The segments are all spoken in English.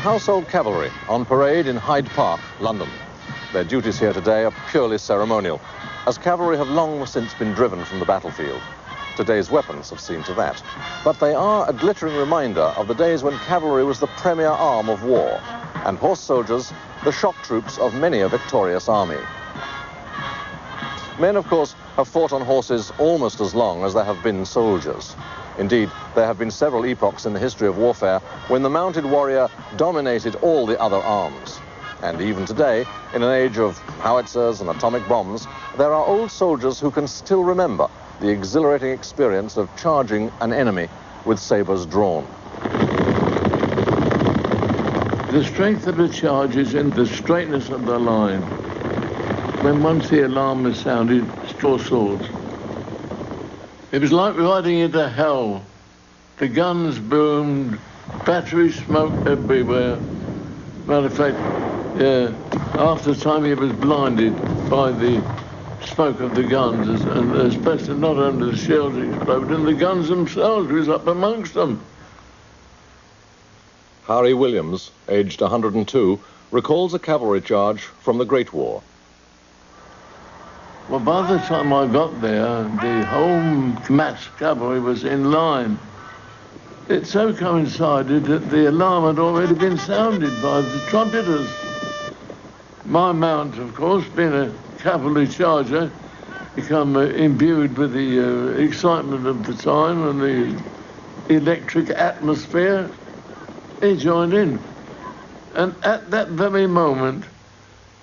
Household Cavalry on parade in Hyde Park, London. Their duties here today are purely ceremonial, as cavalry have long since been driven from the battlefield. Today's weapons have seen to that. But they are a glittering reminder of the days when cavalry was the premier arm of war, and horse soldiers the shock troops of many a victorious army. Men, of course, have fought on horses almost as long as there have been soldiers. Indeed, there have been several epochs in the history of warfare when the mounted warrior dominated all the other arms. And even today, in an age of howitzers and atomic bombs, there are old soldiers who can still remember the exhilarating experience of charging an enemy with sabers drawn. The strength of the charge is in the straightness of the line. When once the alarm is sounded, draw swords. It was like riding into hell. The guns boomed, batteries smoked everywhere. Matter of fact, after a time he was blinded by the smoke of the guns, and especially not only the shells exploded, and the guns themselves was up amongst them. Harry Williams, aged 102, recalls a cavalry charge from the Great War. Well, by the time I got there, the whole mass cavalry was in line. It so coincided that the alarm had already been sounded by the trumpeters. My mount, of course, being a cavalry charger, become imbued with the excitement of the time and the electric atmosphere, he joined in. And at that very moment,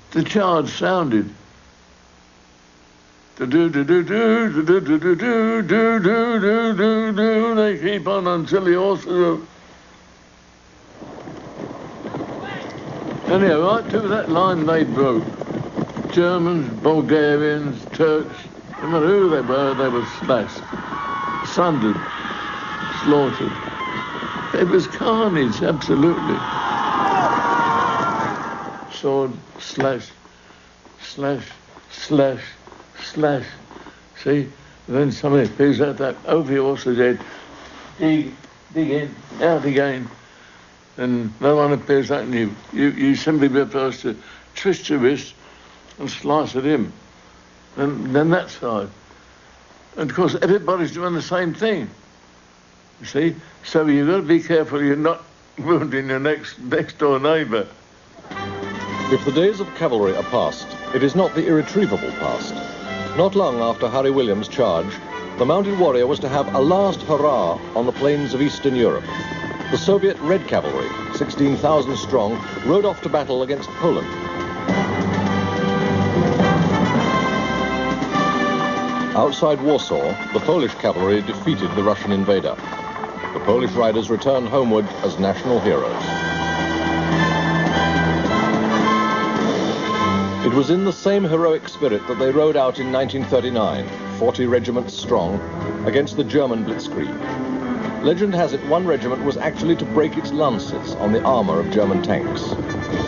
the charge sounded. They keep on until the horses are... Anyhow, right through that line they broke. Germans, Bulgarians, Turks, no matter who they were slashed, sundered, slaughtered. It was carnage, absolutely. Sword, slash, slash, slash, slash. See? Then somebody picks out that over your horse's head. Dig in, out again. And no one appears at you. You simply reverse to twist your wrist and slice at him. And then that side. And of course, everybody's doing the same thing. You see? So you've got to be careful you're not wounding your next door neighbour. If the days of cavalry are past, it is not the irretrievable past. Not long after Harry Williams' charge, the mounted warrior was to have a last hurrah on the plains of Eastern Europe. The Soviet Red Cavalry, 16,000 strong, rode off to battle against Poland. Outside Warsaw, the Polish cavalry defeated the Russian invader. The Polish riders returned homeward as national heroes. It was in the same heroic spirit that they rode out in 1939, 40 regiments strong, against the German blitzkrieg. Legend has it one regiment was actually to break its lances on the armor of German tanks.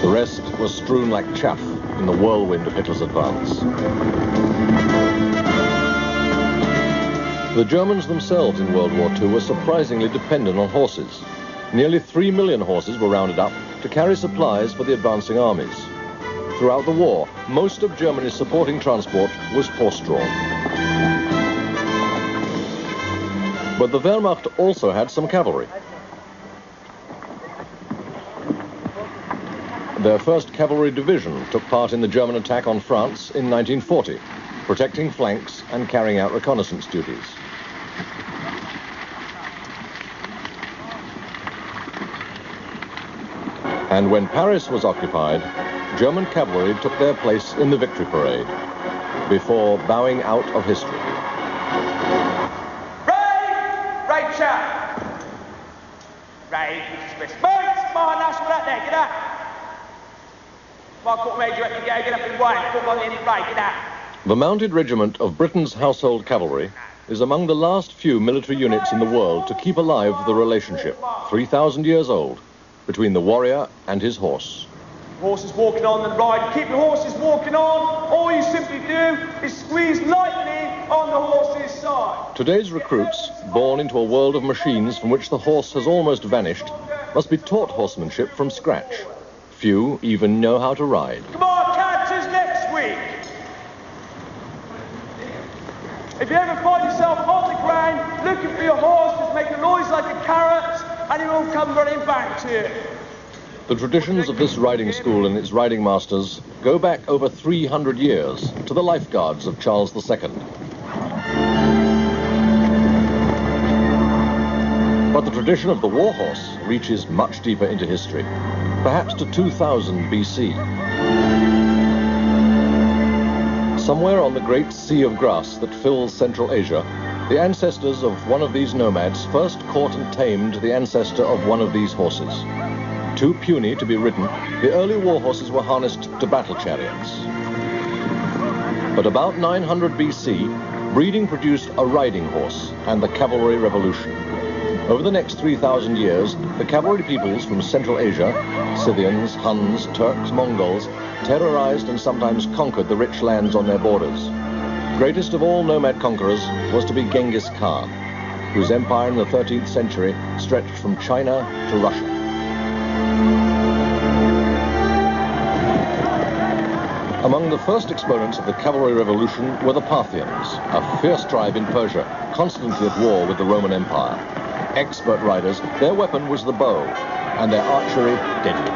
The rest was strewn like chaff in the whirlwind of Hitler's advance. The Germans themselves in World War II were surprisingly dependent on horses. Nearly 3 million horses were rounded up to carry supplies for the advancing armies. Throughout the war, most of Germany's supporting transport was horse-drawn. But the Wehrmacht also had some cavalry. Their 1st Cavalry Division took part in the German attack on France in 1940, protecting flanks and carrying out reconnaissance duties. And when Paris was occupied, German cavalry took their place in the victory parade, before bowing out of history. Right chap! Right, Mr. Mates, come on, that's all that there, get out! Come on, court made you have to get up and wine, put on in, right, get out! The Mounted Regiment of Britain's Household Cavalry is among the last few military units in the world to keep alive the relationship, 3,000 years old, between the warrior and his horse. Horses walking on and ride. Keep your horses walking on. All you simply do is squeeze lightly on the horse's side. Today's recruits, born into a world of machines from which the horse has almost vanished, must be taught horsemanship from scratch. Few even know how to ride. Come on, characters, next week. If you ever find yourself on the ground looking for your horse, just make a noise like a carrot and he will come running back to you. The traditions of this riding school and its riding masters go back over 300 years to the lifeguards of Charles II. But the tradition of the war horse reaches much deeper into history, perhaps to 2000 BC. Somewhere on the great sea of grass that fills Central Asia, the ancestors of one of these nomads first caught and tamed the ancestor of one of these horses. Too puny to be ridden, the early war horses were harnessed to battle chariots. But about 900 BC, breeding produced a riding horse and the cavalry revolution. Over the next 3,000 years, the cavalry peoples from Central Asia, Scythians, Huns, Turks, Mongols, terrorized and sometimes conquered the rich lands on their borders. Greatest of all nomad conquerors was to be Genghis Khan, whose empire in the 13th century stretched from China to Russia. Among the first exponents of the cavalry revolution were the Parthians, a fierce tribe in Persia, constantly at war with the Roman Empire. Expert riders, their weapon was the bow, and their archery deadly.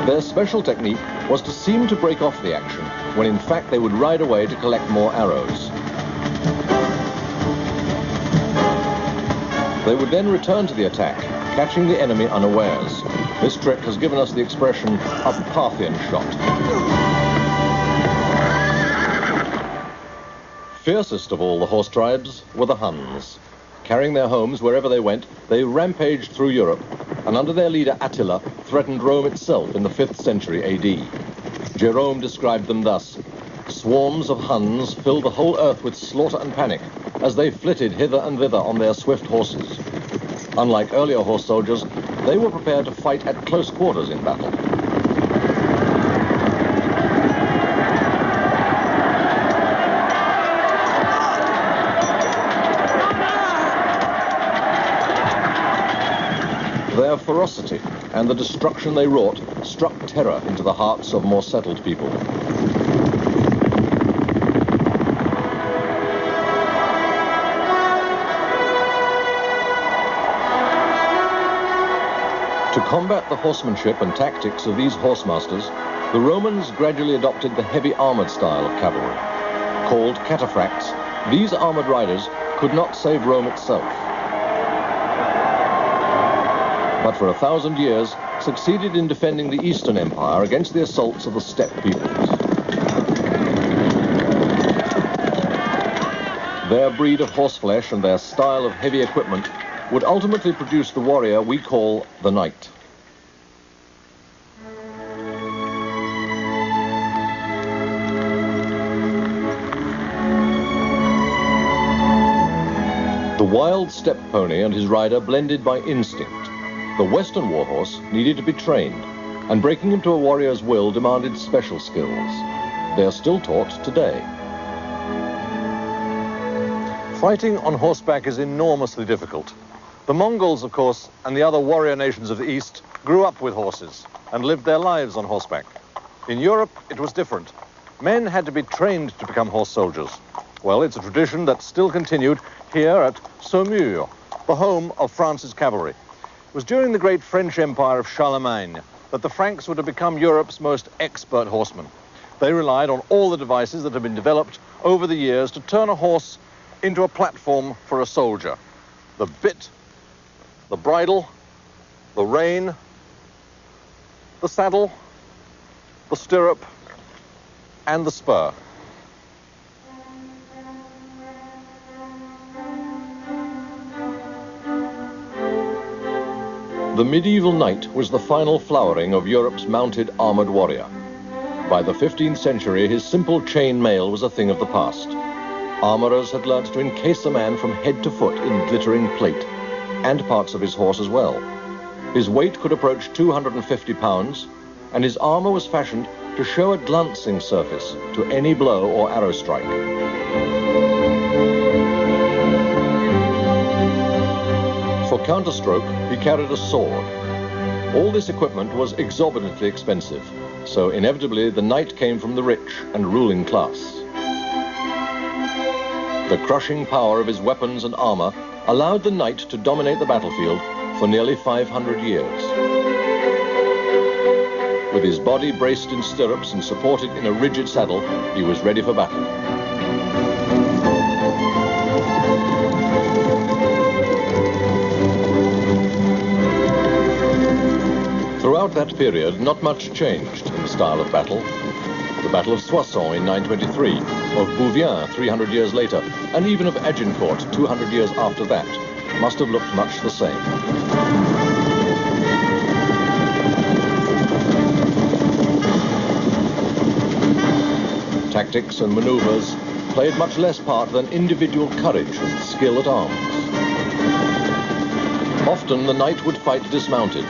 Their special technique was to seem to break off the action, when in fact they would ride away to collect more arrows. They would then return to the attack, catching the enemy unawares. This trick has given us the expression, a Parthian shot. Fiercest of all the horse tribes were the Huns. Carrying their homes wherever they went, they rampaged through Europe, and under their leader Attila, threatened Rome itself in the 5th century AD. Jerome described them thus: swarms of Huns filled the whole earth with slaughter and panic as they flitted hither and thither on their swift horses. Unlike earlier horse soldiers, they were prepared to fight at close quarters in battle. Their ferocity and the destruction they wrought struck terror into the hearts of more settled people. To combat the horsemanship and tactics of these horsemasters, the Romans gradually adopted the heavy armored style of cavalry. Called cataphracts, these armored riders could not save Rome itself, but for 1,000 years succeeded in defending the Eastern Empire against the assaults of the steppe peoples. Their breed of horseflesh and their style of heavy equipment would ultimately produce the warrior we call the knight. The wild steppe pony and his rider blended by instinct. The Western warhorse needed to be trained, and breaking into a warrior's will demanded special skills. They are still taught today. Fighting on horseback is enormously difficult. The Mongols, of course, and the other warrior nations of the East grew up with horses and lived their lives on horseback. In Europe, it was different. Men had to be trained to become horse soldiers. Well, it's a tradition that's still continued here at Saumur, the home of France's cavalry. It was during the great French Empire of Charlemagne that the Franks were to become Europe's most expert horsemen. They relied on all the devices that had been developed over the years to turn a horse into a platform for a soldier. The bit, the bridle, the rein, the saddle, the stirrup, and the spur. The medieval knight was the final flowering of Europe's mounted armored warrior. By the 15th century, his simple chain mail was a thing of the past. Armorers had learnt to encase a man from head to foot in glittering plate, and parts of his horse as well. His weight could approach 250 pounds, and his armor was fashioned to show a glancing surface to any blow or arrow strike. counterstroke, he carried a sword. All this equipment was exorbitantly expensive, so inevitably the knight came from the rich and ruling class. The crushing power of his weapons and armor allowed the knight to dominate the battlefield for nearly 500 years. With his body braced in stirrups and supported in a rigid saddle, he was ready for battle. Throughout that period, not much changed in the style of battle. The Battle of Soissons in 923, of Bouvien 300 years later, and even of Agincourt 200 years after that, must have looked much the same. Tactics and maneuvers played much less part than individual courage and skill at arms. Often the knight would fight dismounted,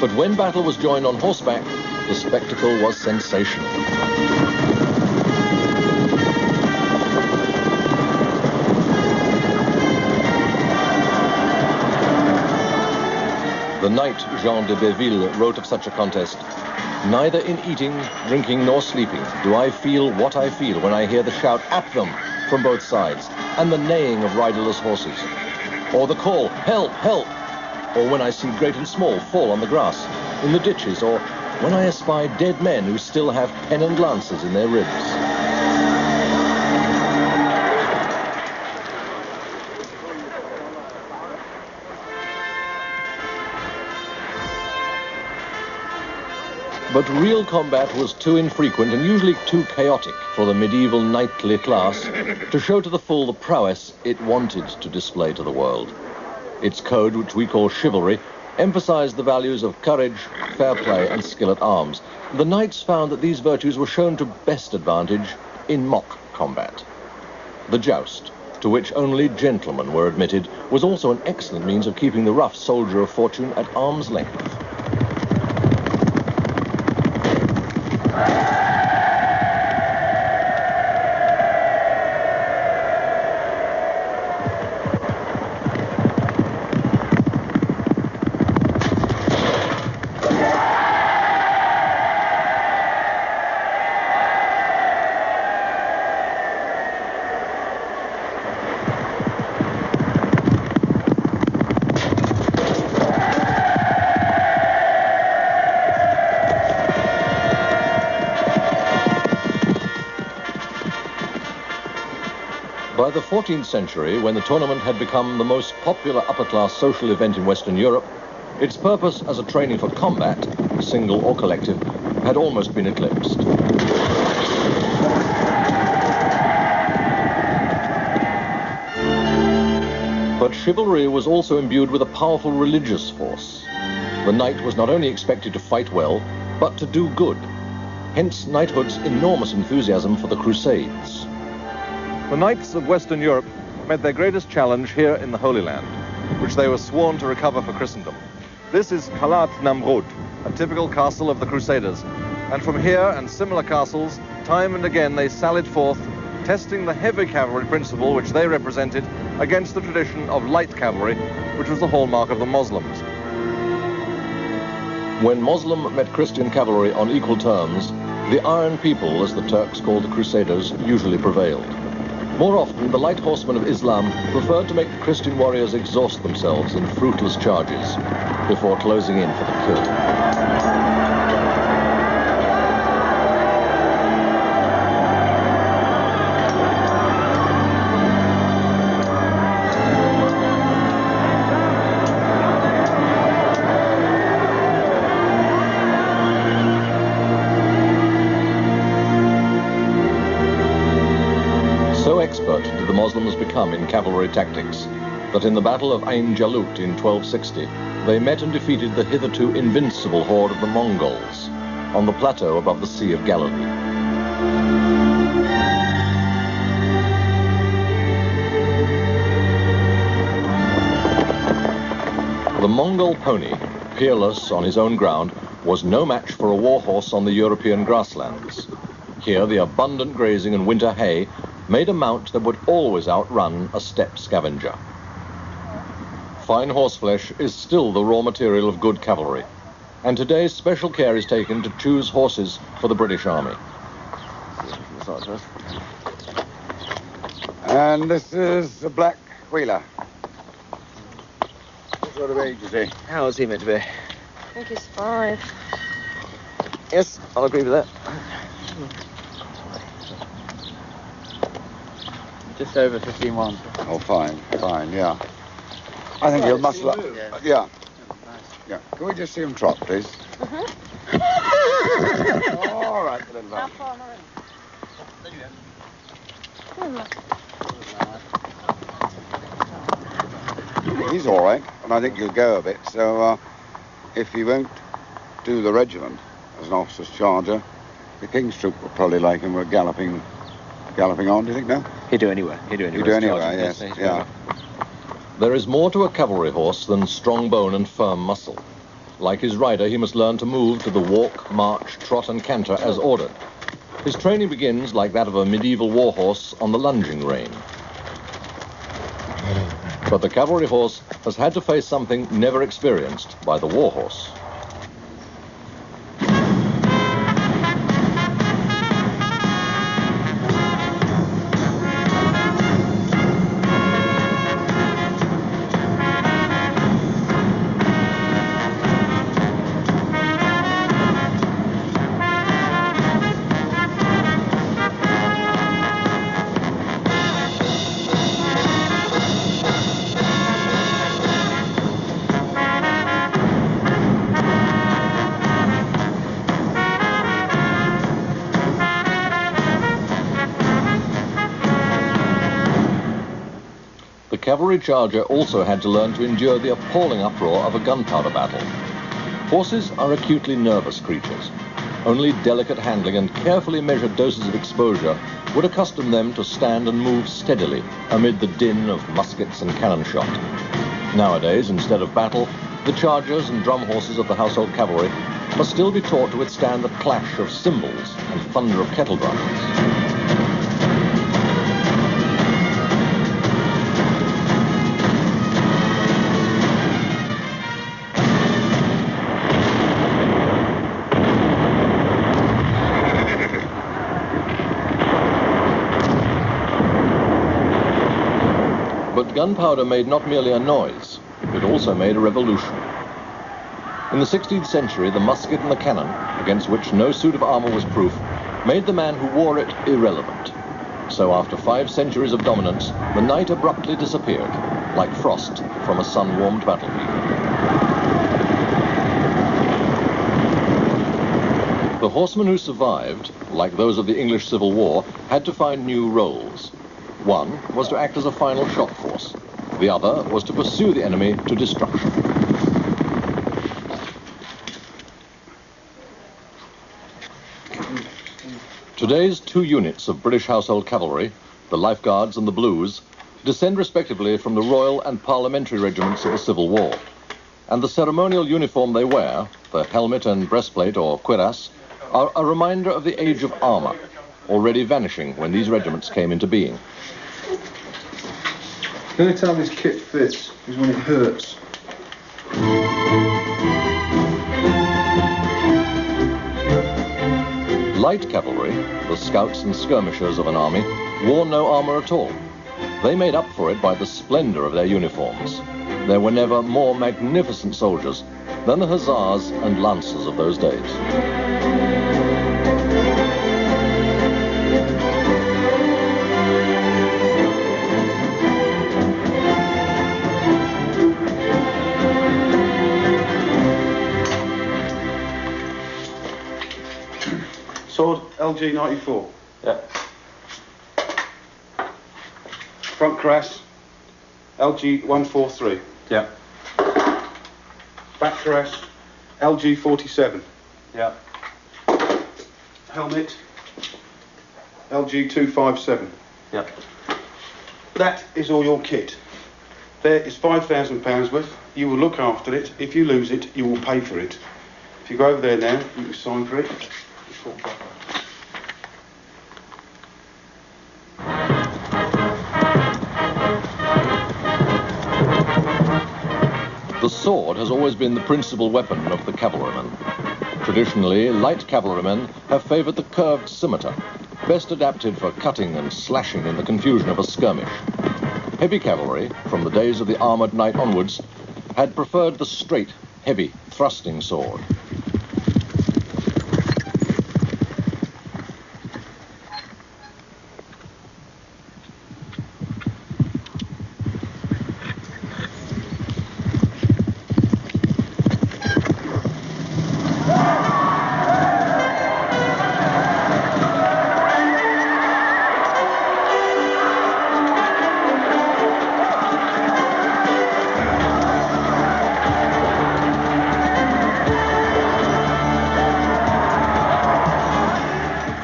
but when battle was joined on horseback, the spectacle was sensational. The knight Jean de Béville wrote of such a contest, "Neither in eating, drinking, nor sleeping do I feel what I feel when I hear the shout at them from both sides, and the neighing of riderless horses, or the call, help, help, or when I see great and small fall on the grass, in the ditches, or when I espy dead men who still have pen and lances in their ribs." But real combat was too infrequent and usually too chaotic for the medieval knightly class to show to the full the prowess it wanted to display to the world. Its code, which we call chivalry, emphasized the values of courage, fair play, and skill at arms. The knights found that these virtues were shown to best advantage in mock combat. The joust, to which only gentlemen were admitted, was also an excellent means of keeping the rough soldier of fortune at arm's length. By the 14th century, when the tournament had become the most popular upper-class social event in Western Europe, its purpose as a training for combat, single or collective, had almost been eclipsed. But chivalry was also imbued with a powerful religious force. The knight was not only expected to fight well, but to do good. Hence knighthood's enormous enthusiasm for the Crusades. The knights of Western Europe met their greatest challenge here in the Holy Land, which they were sworn to recover for Christendom. This is Calat Namrud, a typical castle of the Crusaders, and from here and similar castles, time and again they sallied forth, testing the heavy cavalry principle which they represented against the tradition of light cavalry, which was the hallmark of the Muslims. When Muslim met Christian cavalry on equal terms, the Iron People, as the Turks called the Crusaders, usually prevailed. More often, the light horsemen of Islam preferred to make the Christian warriors exhaust themselves in fruitless charges before closing in for the kill. So expert did the Muslims become in cavalry tactics that in the Battle of Ain Jalut in 1260, they met and defeated the hitherto invincible horde of the Mongols on the plateau above the Sea of Galilee. The Mongol pony, peerless on his own ground, was no match for a war horse on the European grasslands. Here, the abundant grazing and winter hay made a mount that would always outrun a steppe scavenger. Fine horseflesh is still the raw material of good cavalry, and today special care is taken to choose horses for the British Army. And this is the Black Wheeler. What sort of age is he? How is he meant to be? I think he's 5. Yes, I'll agree with that. Just over 15-1. Oh, fine, yeah. I think he'll muscle up. Yeah. Yeah. Can we just see him trot, please? All right, little lad. He's all right, and I think he'll go a bit. So, if he won't do the regiment as an officer's charger, the King's troop will probably like him. We're galloping on. Do you think, no? He'd do anywhere. Yes. Yeah. There is more to a cavalry horse than strong bone and firm muscle. Like his rider, he must learn to move to the walk, march, trot and canter as ordered. His training begins, like that of a medieval war horse, on the lunging rein. But the cavalry horse has had to face something never experienced by the war horse. The cavalry charger also had to learn to endure the appalling uproar of a gunpowder battle. Horses are acutely nervous creatures. Only delicate handling and carefully measured doses of exposure would accustom them to stand and move steadily amid the din of muskets and cannon shot. Nowadays, instead of battle, the chargers and drum horses of the household cavalry must still be taught to withstand the clash of cymbals and thunder of kettle drums. But gunpowder made not merely a noise, it also made a revolution. In the 16th century, the musket and the cannon, against which no suit of armor was proof, made the man who wore it irrelevant. So after 5 centuries of dominance, the knight abruptly disappeared, like frost from a sun-warmed battlefield. The horsemen who survived, like those of the English Civil War, had to find new roles. One was to act as a final shot force. The other was to pursue the enemy to destruction. Today's 2 units of British household cavalry, the Life Guards and the Blues, descend respectively from the Royal and Parliamentary regiments of the Civil War. And the ceremonial uniform they wear, the helmet and breastplate or cuirass, are a reminder of the age of armor, already vanishing when these regiments came into being. The only time this kit fits is when it hurts. Light cavalry, the scouts and skirmishers of an army, wore no armor at all. They made up for it by the splendor of their uniforms. There were never more magnificent soldiers than the hussars and lancers of those days. Sword LG 94. Yeah. Front cuirass LG 143. Yeah. Back cuirass LG 47. Yeah. Helmet LG 257. Yeah. That is all your kit. There is £5,000 worth. You will look after it. If you lose it, you will pay for it. If you go over there now, you can sign for it. sword has always been the principal weapon of the cavalryman. Traditionally, light cavalrymen have favoured the curved scimitar, best adapted for cutting and slashing in the confusion of a skirmish. Heavy cavalry, from the days of the armoured knight onwards, had preferred the straight, heavy, thrusting sword.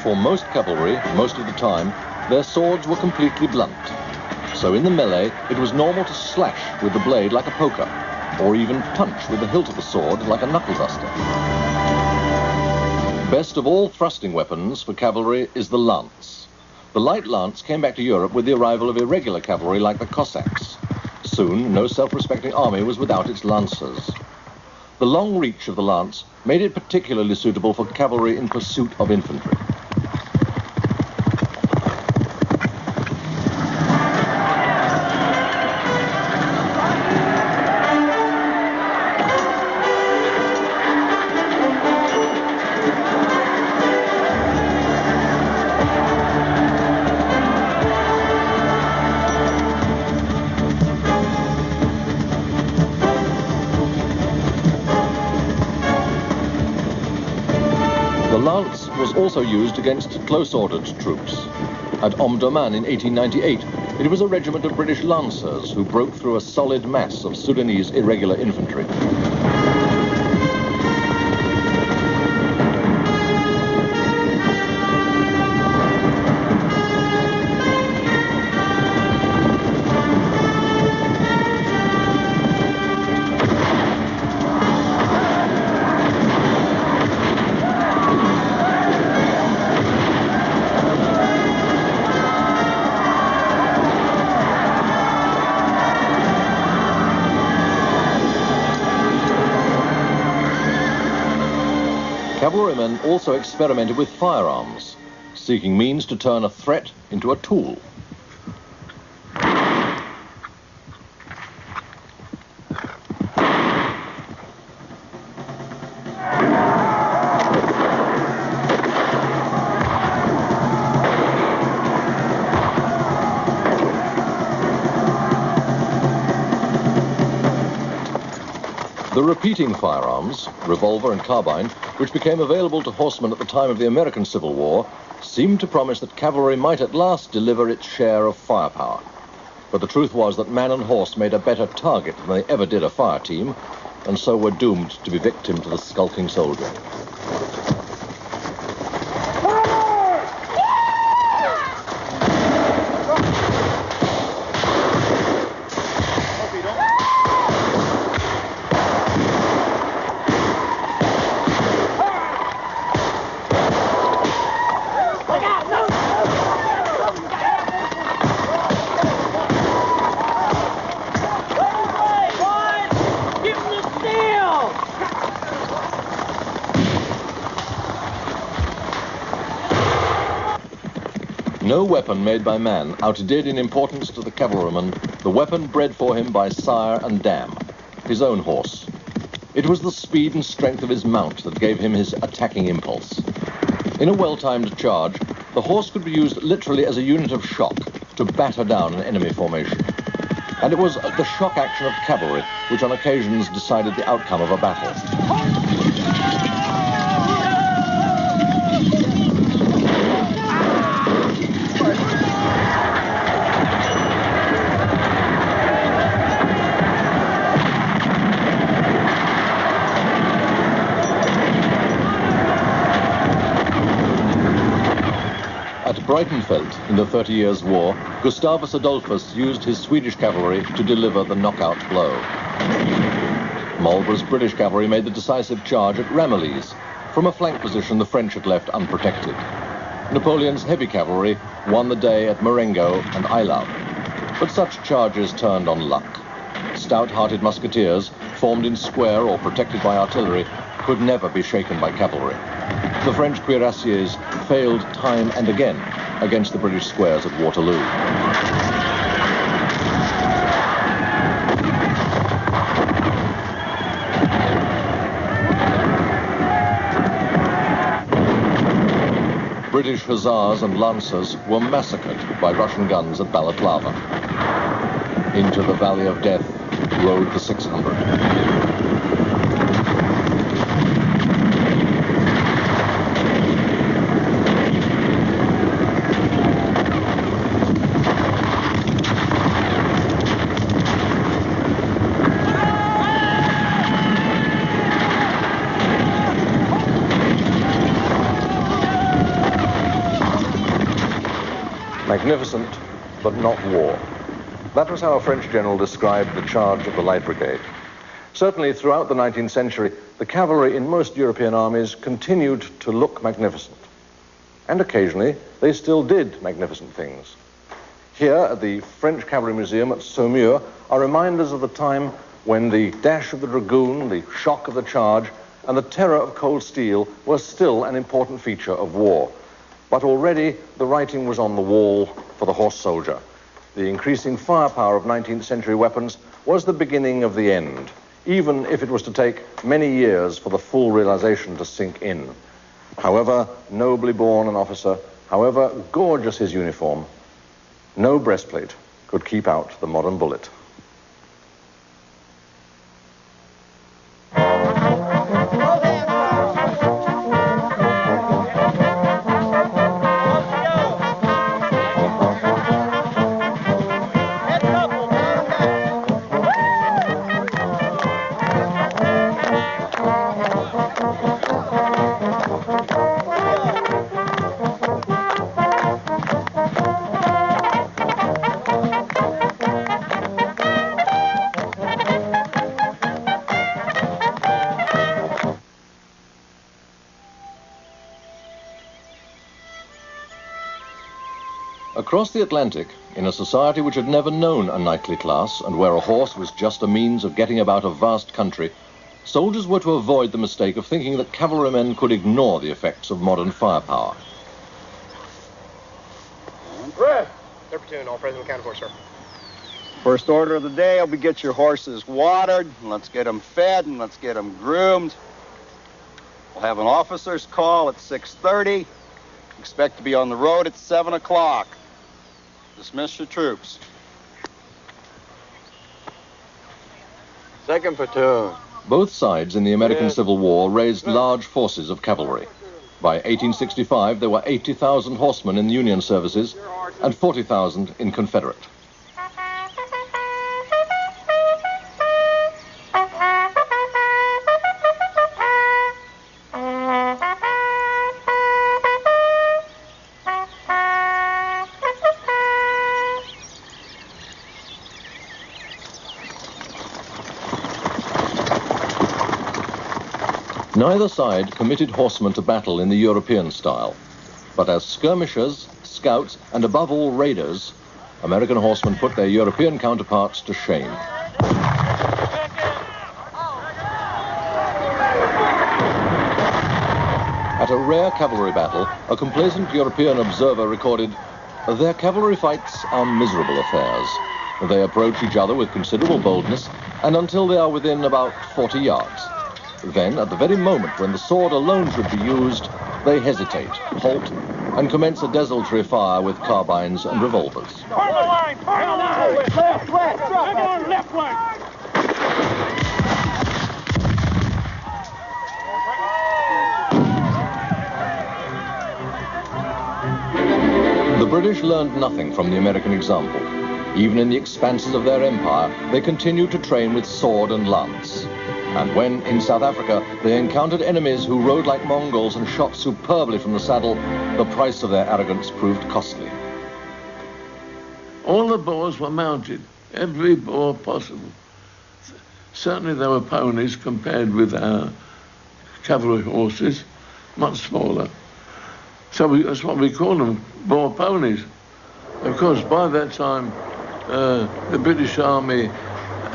For most cavalry, most of the time, their swords were completely blunt. So in the melee, it was normal to slash with the blade like a poker, or even punch with the hilt of the sword like a knuckle duster. Best of all thrusting weapons for cavalry is the lance. The light lance came back to Europe with the arrival of irregular cavalry like the Cossacks. Soon, no self-respecting army was without its lancers. The long reach of the lance made it particularly suitable for cavalry in pursuit of infantry. The lance was also used against close-ordered troops. At Omdurman in 1898, it was a regiment of British lancers who broke through a solid mass of Sudanese irregular infantry. Cavalrymen also experimented with firearms, seeking means to turn a threat into a tool. The repeating firearms, revolver and carbine, which became available to horsemen at the time of the American Civil War, seemed to promise that cavalry might at last deliver its share of firepower. But the truth was that man and horse made a better target than they ever did a fire team, and so were doomed to be victim to the skulking soldier. No weapon made by man outdid in importance to the cavalryman the weapon bred for him by sire and dam, his own horse. It was the speed and strength of his mount that gave him his attacking impulse. In a well-timed charge, the horse could be used literally as a unit of shock to batter down an enemy formation. And it was the shock action of cavalry which on occasions decided the outcome of a battle. Breitenfeld in the 30 Years' War, Gustavus Adolphus used his Swedish cavalry to deliver the knockout blow. Marlborough's British cavalry made the decisive charge at Ramillies, from a flank position the French had left unprotected. Napoleon's heavy cavalry won the day at Marengo and Eylau, but such charges turned on luck. stout-hearted musketeers, formed in square or protected by artillery, could never be shaken by cavalry. The French cuirassiers failed time and again against the British squares at Waterloo. British hussars and lancers were massacred by Russian guns at Balaklava. Into the Valley of Death rode the 600. Magnificent, but not war. That was how a French general described the charge of the Light Brigade. Certainly, throughout the 19th century, the cavalry in most European armies continued to look magnificent. And occasionally, they still did magnificent things. Here, at the French Cavalry Museum at Saumur, are reminders of the time when the dash of the dragoon, the shock of the charge, and the terror of cold steel were still an important feature of war. But already the writing was on the wall for the horse soldier. The increasing firepower of 19th century weapons was the beginning of the end, even if it was to take many years for the full realization to sink in. However nobly born an officer, however gorgeous his uniform, no breastplate could keep out the modern bullet. Across the Atlantic, in a society which had never known a knightly class and where a horse was just a means of getting about a vast country, soldiers were to avoid the mistake of thinking that cavalrymen could ignore the effects of modern firepower. Ref! They're platoon, all present accounted for, sir. First order of the day will be get your horses watered, and let's get them fed, and let's get them groomed. We'll have an officer's call at 6:30. Expect to be on the road at 7 o'clock. Dismiss your troops. Second platoon. Both sides in the American Civil War raised large forces of cavalry. By 1865, there were 80,000 horsemen in Union services and 40,000 in Confederate. Neither side committed horsemen to battle in the European style, but as skirmishers, scouts, and above all raiders, American horsemen put their European counterparts to shame. At a rare cavalry battle, a complacent European observer recorded, "Their cavalry fights are miserable affairs. They approach each other with considerable boldness, and until they are within about 40 yards. Then, at the very moment when the sword alone should be used, they hesitate, halt, and commence a desultory fire with carbines and revolvers." Turn the line! Turn the line! Left! Drop on left flank! The British learned nothing from the American example. Even in the expanses of their empire, they continued to train with sword and lance. And when, in South Africa, they encountered enemies who rode like Mongols and shot superbly from the saddle, the price of their arrogance proved costly. All the Boers were mounted, every Boer possible. Certainly there were ponies compared with our cavalry horses, much smaller. So that's what we call them, Boer ponies. Of course, by that time, the British Army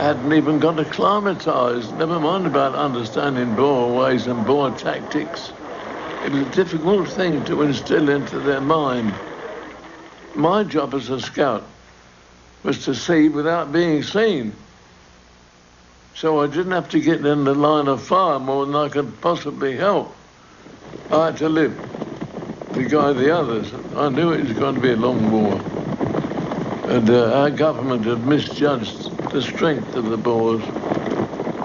hadn't even got acclimatised, never mind about understanding Boer ways and Boer tactics. It was a difficult thing to instill into their mind. My job as a scout was to see without being seen. So I didn't have to get in the line of fire more than I could possibly help. I had to live to guide the others. I knew it was going to be a long war. And our government had misjudged the strength of the Boers.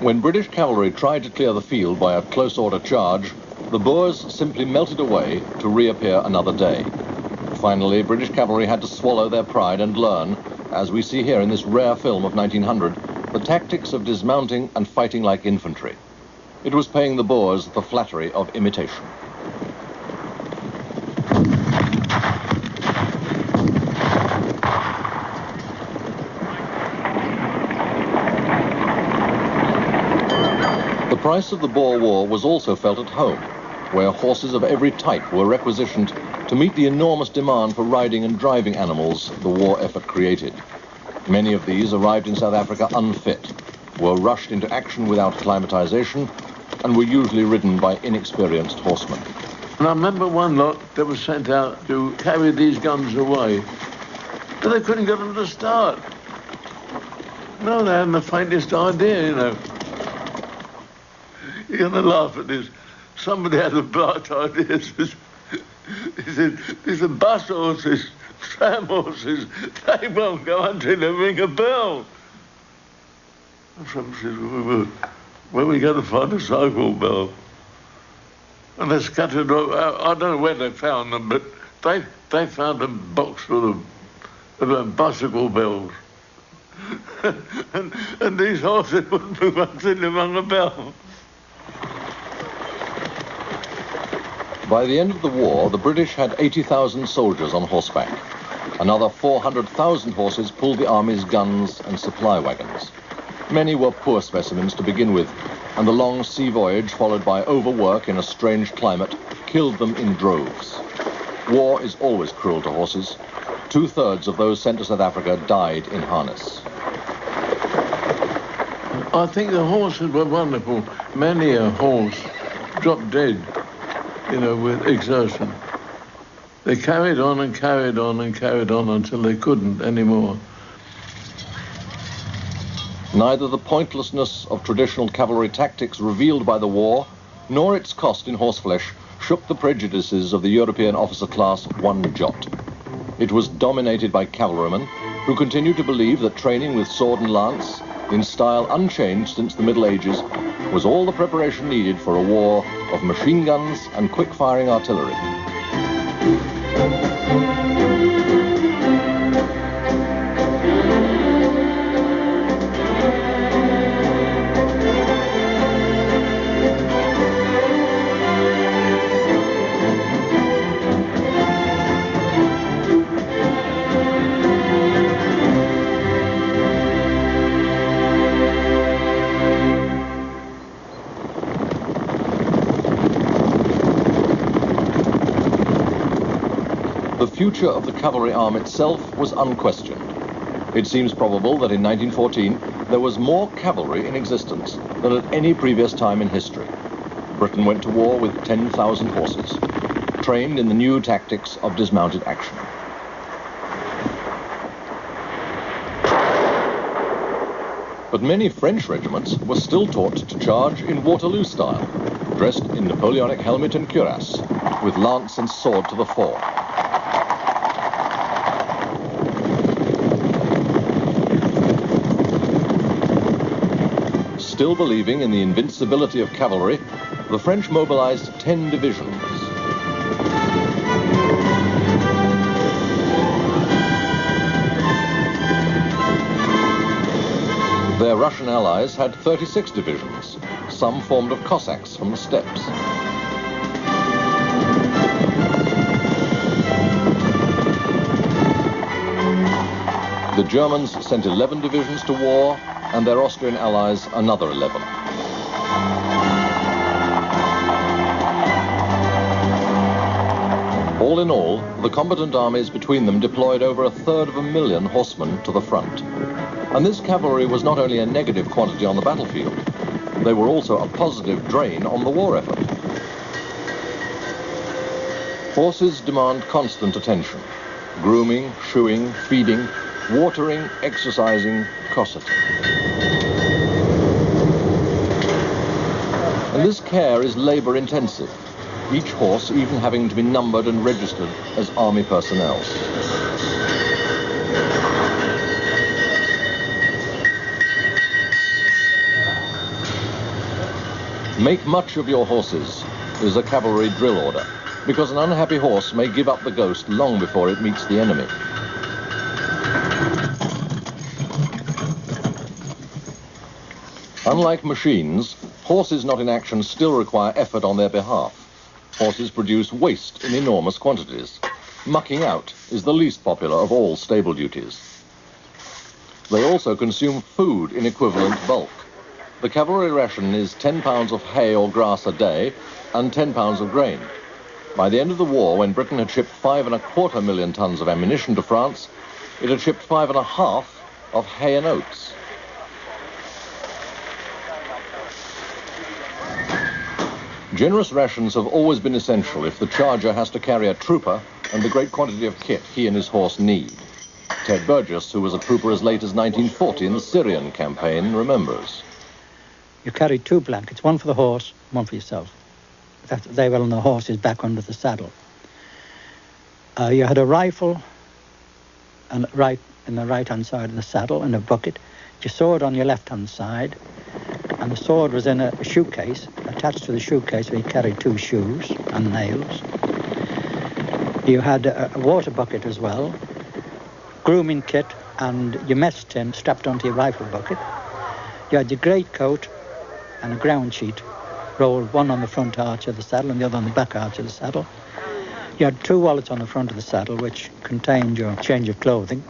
When British cavalry tried to clear the field by a close order charge, the Boers simply melted away to reappear another day. Finally, British cavalry had to swallow their pride and learn, as we see here in this rare film of 1900, the tactics of dismounting and fighting like infantry. It was paying the Boers the flattery of imitation. The price of the Boer War was also felt at home, where horses of every type were requisitioned to meet the enormous demand for riding and driving animals the war effort created. Many of these arrived in South Africa unfit, were rushed into action without acclimatization, and were usually ridden by inexperienced horsemen. And I remember one lot that was sent out to carry these guns away, but they couldn't get them to start. No, they hadn't the faintest idea, you know. You're going to laugh at this. Somebody had a bright idea. He said, these are bus horses, tram horses. They won't go until they ring a bell. And someone says, well, where are we going to find a cycle bell? And they scattered, I don't know where they found them, but they found a box full of bicycle bells. and these horses wouldn't move until they rung a bell. By the end of the war, the British had 80,000 soldiers on horseback. Another 400,000 horses pulled the army's guns and supply wagons. Many were poor specimens to begin with, and the long sea voyage, followed by overwork in a strange climate, killed them in droves. War is always cruel to horses. 2/3 of those sent to South Africa died in harness. I think the horses were wonderful. Many a horse dropped dead, you know, with exertion. They carried on and carried on and carried on until they couldn't anymore. Neither the pointlessness of traditional cavalry tactics revealed by the war, nor its cost in horseflesh, shook the prejudices of the European officer class one jot. It was dominated by cavalrymen, who continued to believe that training with sword and lance, in style unchanged since the Middle Ages, was all the preparation needed for a war of machine guns and quick-firing artillery. The future of the cavalry arm itself was unquestioned. It seems probable that in 1914 there was more cavalry in existence than at any previous time in history. Britain went to war with 10,000 horses, trained in the new tactics of dismounted action. But many French regiments were still taught to charge in Waterloo style, dressed in Napoleonic helmet and cuirass, with lance and sword to the fore. Still believing in the invincibility of cavalry, the French mobilized 10 divisions. Their Russian allies had 36 divisions, some formed of Cossacks from the steppes. The Germans sent 11 divisions to war, and their Austrian allies another 11. All in all, the combatant armies between them deployed over 1/3 of a million horsemen to the front. And this cavalry was not only a negative quantity on the battlefield, they were also a positive drain on the war effort. Horses demand constant attention. Grooming, shoeing, feeding, watering, exercising, cosseting. And this care is labor intensive, each horse even having to be numbered and registered as army personnel. Make much of your horses is a cavalry drill order, because an unhappy horse may give up the ghost long before it meets the enemy. Unlike machines, horses not in action still require effort on their behalf. Horses produce waste in enormous quantities. Mucking out is the least popular of all stable duties. They also consume food in equivalent bulk. The cavalry ration is 10 pounds of hay or grass a day and 10 pounds of grain. By the end of the war, when Britain had shipped 5.25 million tons of ammunition to France, it had shipped 5.5 of hay and oats. Generous rations have always been essential if the charger has to carry a trooper and the great quantity of kit he and his horse need. Ted Burgess, who was a trooper as late as 1940 in the Syrian campaign, remembers. You carried 2 blankets, one for the horse, one for yourself. They were on the horse's back under the saddle. You had a rifle and in the right-hand side of the saddle and a bucket. Your sword on your left-hand side, and the sword was in a shoe case. Attached to the shoe case, we carried 2 shoes and nails. You had a water bucket as well, grooming kit, and your mess tin strapped onto your rifle bucket. You had your greatcoat and a ground sheet rolled, one on the front arch of the saddle and the other on the back arch of the saddle. You had 2 wallets on the front of the saddle which contained your change of clothing.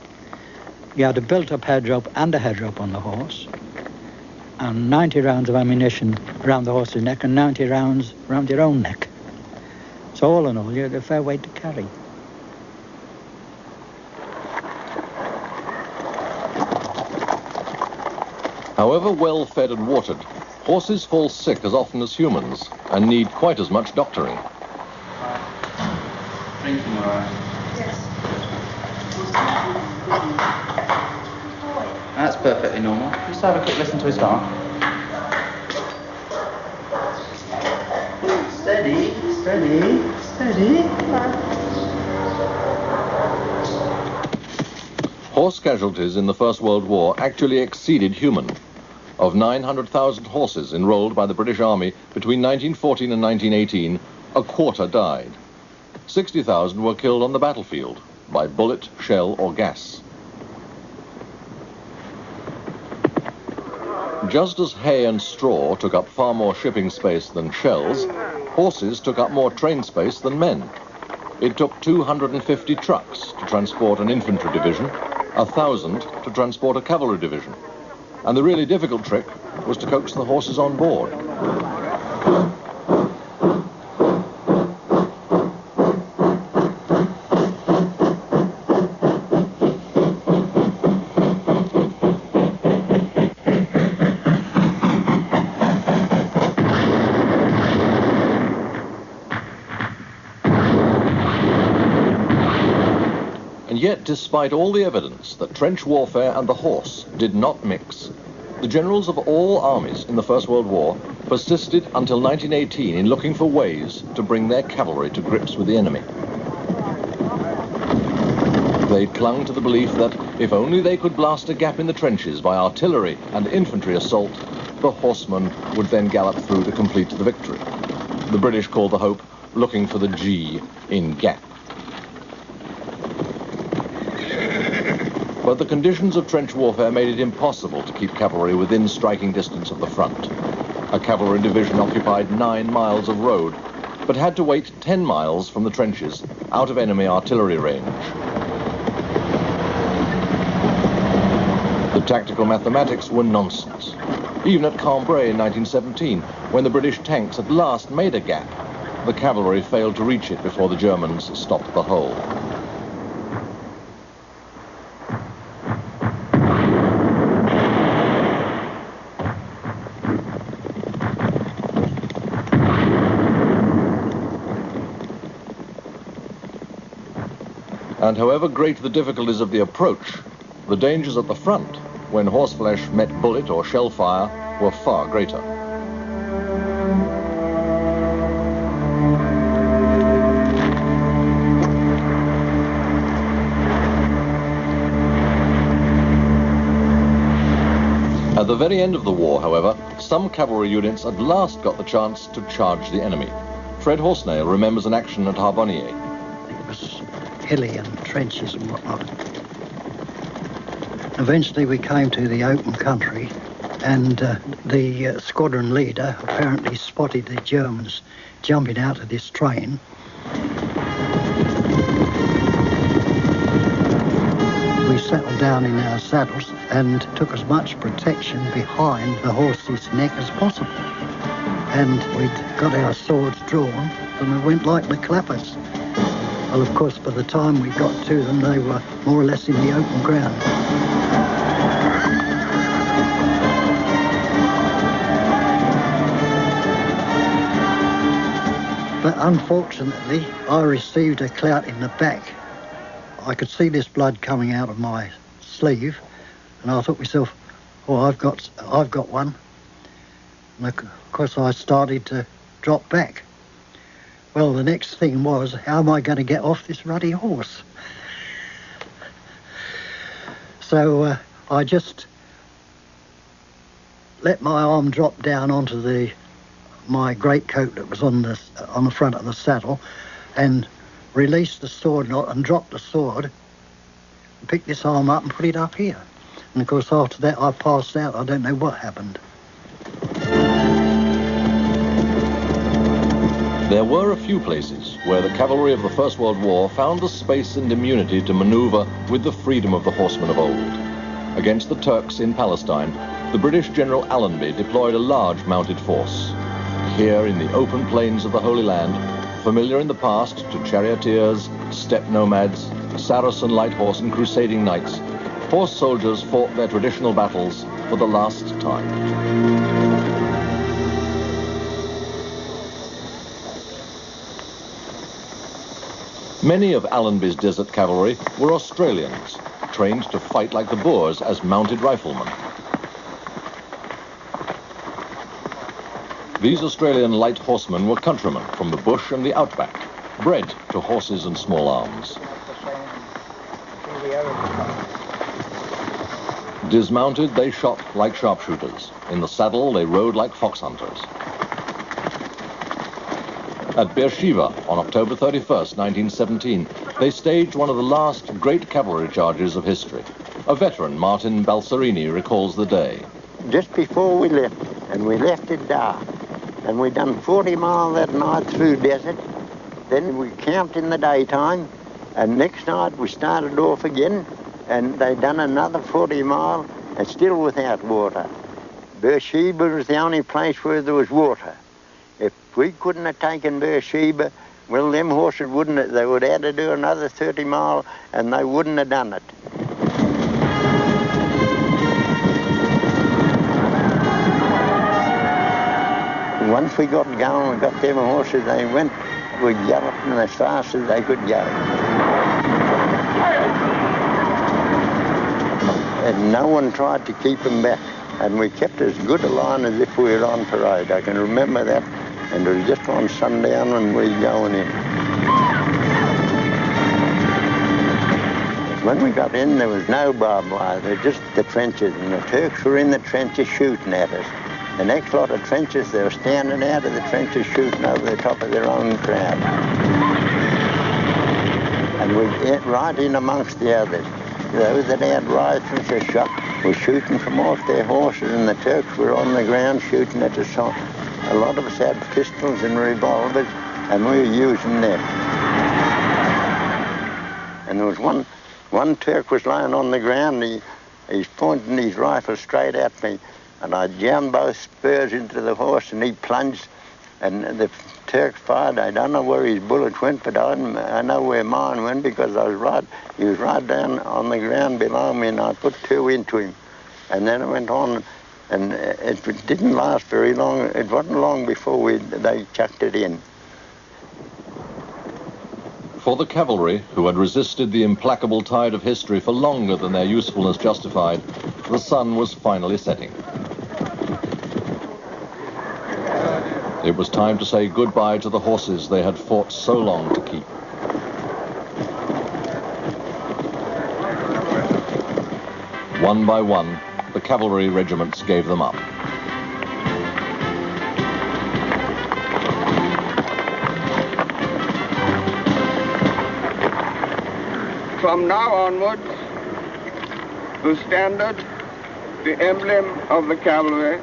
You had a built-up head rope and a head rope on the horse, and 90 rounds of ammunition around the horse's neck and 90 rounds around your own neck. So all in all, you had a fair weight to carry. However well fed and watered, horses fall sick as often as humans and need quite as much doctoring. Drinking all right? Yes. That's perfectly normal. Just have a quick listen to his heart. Steady, steady, steady. Horse casualties in the First World War actually exceeded human. Of 900,000 horses enrolled by the British Army between 1914 and 1918, a quarter died. 60,000 were killed on the battlefield by bullet, shell, or gas. Just as hay and straw took up far more shipping space than shells, horses took up more train space than men. It took 250 trucks to transport an infantry division, 1,000 to transport a cavalry division. And the really difficult trick was to coax the horses on board. Yet, despite all the evidence that trench warfare and the horse did not mix, the generals of all armies in the First World War persisted until 1918 in looking for ways to bring their cavalry to grips with the enemy. They clung to the belief that if only they could blast a gap in the trenches by artillery and infantry assault, the horsemen would then gallop through to complete the victory. The British called the hope looking for the G in gap. But the conditions of trench warfare made it impossible to keep cavalry within striking distance of the front. A cavalry division occupied 9 miles of road, but had to wait 10 miles from the trenches, out of enemy artillery range. The tactical mathematics were nonsense. Even at Cambrai in 1917, when the British tanks at last made a gap, the cavalry failed to reach it before the Germans stopped the hole. And however great the difficulties of the approach, the dangers at the front, when horseflesh met bullet or shell fire, were far greater. At the very end of the war, however, some cavalry units at last got the chance to charge the enemy. Fred Horsnail remembers an action at Harbonnier. It was hilly and trenches and whatnot. Eventually we came to the open country, and the squadron leader apparently spotted the Germans jumping out of this train. We settled down in our saddles and took as much protection behind the horse's neck as possible. And we'd got our swords drawn and we went like the clappers. Well, of course, by the time we got to them, they were more or less in the open ground. But unfortunately, I received a clout in the back. I could see this blood coming out of my sleeve, and I thought to myself, oh, I've got one. And of course I started to drop back. Well, the next thing was, how am I going to get off this ruddy horse? So I just let my arm drop down onto my greatcoat that was on the front of the saddle, and released the sword knot and dropped the sword, and picked this arm up and put it up here. And of course after that I passed out. I don't know what happened. There were a few places where the cavalry of the First World War found the space and immunity to maneuver with the freedom of the horsemen of old. Against the Turks in Palestine, the British General Allenby deployed a large mounted force. Here in the open plains of the Holy Land, familiar in the past to charioteers, steppe nomads, Saracen light horse and crusading knights, horse soldiers fought their traditional battles for the last time. Many of Allenby's desert cavalry were Australians, trained to fight like the Boers as mounted riflemen. These Australian light horsemen were countrymen from the bush and the outback, bred to horses and small arms. Dismounted, they shot like sharpshooters. In the saddle, they rode like fox hunters. At Beersheba on October 31st, 1917, they staged one of the last great cavalry charges of history. A veteran, Martin Balserini, recalls the day. Just before we left, and we left at dark, and we done 40 miles that night through desert. Then we camped in the daytime, and next night we started off again, and they done another 40 miles, and still without water. Beersheba was the only place where there was water. If we couldn't have taken Beersheba, well, them horses wouldn't have, they would have had to do another 30 miles, and they wouldn't have done it. Once we got going, we got them horses, they went, we galloped them as fast as they could go. And no one tried to keep them back. And we kept as good a line as if we were on parade. I can remember that. And it was just on sundown when we were going in. When we got in, there was no barbed wire. There were just the trenches. And the Turks were in the trenches shooting at us. The next lot of trenches, they were standing out of the trenches shooting over the top of their own crowd. And we went right in amongst the others. Those that had rifles or shot were shooting from off their horses, and the Turks were on the ground shooting at us. A lot of us had pistols and revolvers, and we were using them. And there was one Turk was lying on the ground, he's pointing his rifle straight at me. And I jammed both spurs into the horse, and he plunged, and the Turk fired. I don't know where his bullet went, but I know where mine went, because he was right down on the ground below me, and I put two into him. And then it went on, and it didn't last very long. It wasn't long before they chucked it in. For the cavalry, who had resisted the implacable tide of history for longer than their usefulness justified, the sun was finally setting. It was time to say goodbye to the horses they had fought so long to keep. One by one, the cavalry regiments gave them up. From now onwards, the standard, the emblem of the cavalry,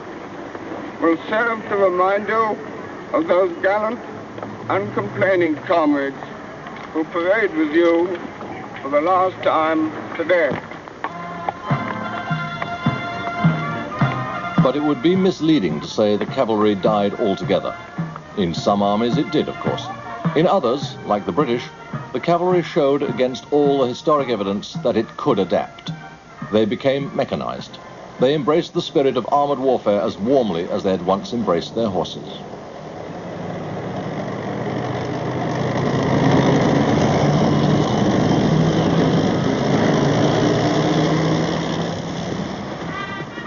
will serve to remind you of those gallant, uncomplaining comrades who parade with you for the last time today. But it would be misleading to say the cavalry died altogether. In some armies it did, of course. In others, like the British, the cavalry showed against all the historic evidence that it could adapt. They became mechanized. They embraced the spirit of armored warfare as warmly as they had once embraced their horses.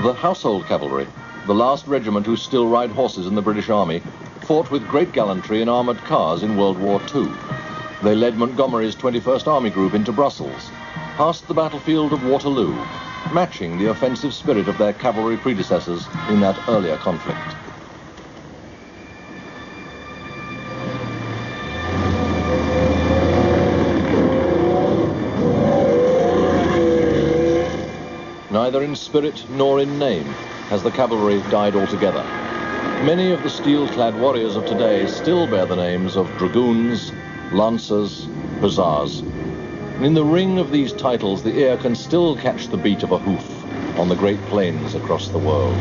The household cavalry, the last regiment who still ride horses in the British Army, fought with great gallantry in armored cars in World War II. They led Montgomery's 21st Army Group into Brussels, past the battlefield of Waterloo, matching the offensive spirit of their cavalry predecessors in that earlier conflict. Neither in spirit nor in name has the cavalry died altogether. Many of the steel-clad warriors of today still bear the names of dragoons, lancers, hussars. And in the ring of these titles, the ear can still catch the beat of a hoof on the great plains across the world.